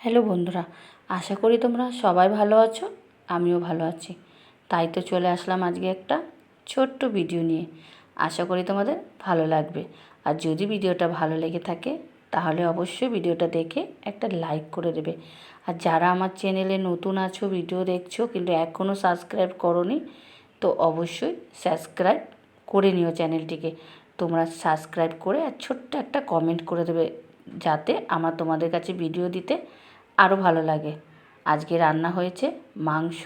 Hello বন্ধুরা, আশা করি তোমরা সবাই ভালো আছো। আমিও ভালো আছি। তাই তো চলে আসলাম আজকে একটা ছোট্ট ভিডিও নিয়ে। আশা করি তোমাদের ভালো লাগবে। আর যদি ভিডিওটা ভালো লেগে থাকে তাহলে অবশ্যই ভিডিওটা দেখে একটা লাইক করে দেবে। আর যারা আমার চ্যানেলে নতুন আছো, ভিডিও দেখছো কিন্তু এখনও সাবস্ক্রাইব করোনি, তো অবশ্যই সাবস্ক্রাইব করে নিও চ্যানেলটিকে। তোমরা সাবস্ক্রাইব করে আর ছোট্ট একটা কমেন্ট করে দেবে, যাতে আমার তোমাদের কাছে ভিডিও দিতে আরও ভালো লাগে। আজকে রান্না হয়েছে মাংস,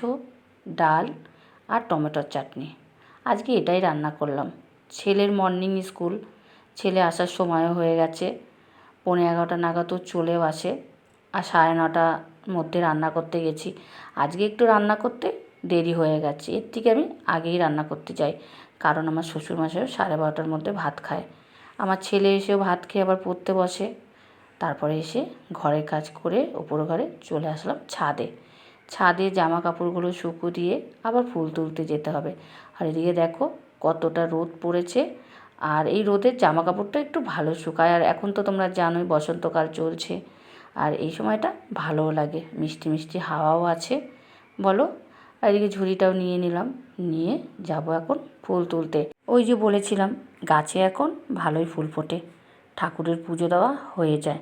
ডাল আর টমেটোর চাটনি। আজকে এটাই রান্না করলাম। ছেলের মর্নিং স্কুল, ছেলে আসার সময়ও হয়ে গেছে। 11:30 নাগাদও চলেও আসে। আর 9:30টার মধ্যে রান্না করতে গেছি। আজকে একটু রান্না করতে দেরি হয়ে গেছে। এর থেকে আমি আগেই রান্না করতে চাই, কারণ আমার শ্বশুরমশাইও 12:30টার মধ্যে ভাত খায়। আমার ছেলে এসেও ভাত খেয়ে আবার পড়তে বসে। তারপরে এসে ঘরের কাজ করে ওপর ঘরে চলে আসলাম ছাদে জামা কাপড়গুলো শুকো দিয়ে আবার ফুল তুলতে যেতে হবে। আর এদিকে দেখো কতটা রোদ পড়েছে। আর এই রোদের জামা কাপড়টা একটু ভালো শুকায়। আর এখন তো তোমরা জানোই বসন্তকাল চলছে, আর এই সময়টা ভালোও লাগে, মিষ্টি মিষ্টি হাওয়াও আছে বলো। আর এদিকে ঝুড়িটাও নিয়ে নিলাম, নিয়ে যাব এখন ফুল তুলতে। ওই যে বলেছিলাম, গাছে এখন ভালোই ফুল ফোটে, ঠাকুরের পুজো দেওয়া হয়ে যায়।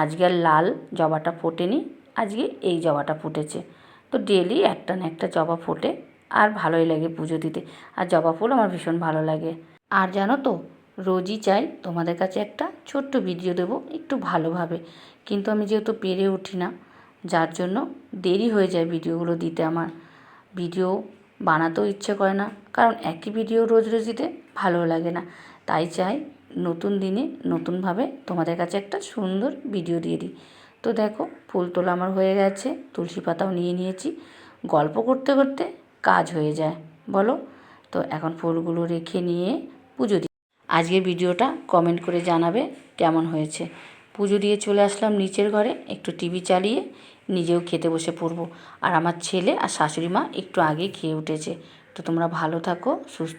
আজকে আর লাল জবাটা ফোটেনি, আজকে এই জবাটা ফুটেছে। তো ডেলি একটা না একটা জবা ফোটে, আর ভালোই লাগে পুজো দিতে। আর জবা ফুল আমার ভীষণ ভালো লাগে। আর জানো তো, রোজই চাই তোমাদের কাছে একটা ছোট্ট ভিডিও দেবো একটু ভালোভাবে, কিন্তু আমি যেহেতু পেরে উঠি না, যার জন্য দেরি হয়ে যায় ভিডিওগুলো দিতে। আমার ভিডিও বানাতেও ইচ্ছে করে না, কারণ একই ভিডিও রোজ রোজ দিতে ভালো লাগে না। তাই চাই নতুন দিনে নতুনভাবে তোমাদের কাছে একটা সুন্দর ভিডিও দিয়ে দিই। তো দেখো ফুল তোলা আমার হয়ে গেছে, তুলসী পাতাও নিয়ে নিয়েছি। গল্প করতে করতে কাজ হয়ে যায় বলো। তো এখন ফুলগুলো রেখে নিয়ে পুজো দিই। আজকের ভিডিওটা কমেন্ট করে জানাবে কেমন হয়েছে। পুজো দিয়ে চলে আসলাম নিচের ঘরে, একটু টিভি চালিয়ে নিজেও খেতে বসে পড়বো। আর আমার ছেলে আর শাশুড়ি মা একটু আগেই খেয়ে উঠেছে। তো তোমরা ভালো থাকো, সুস্থ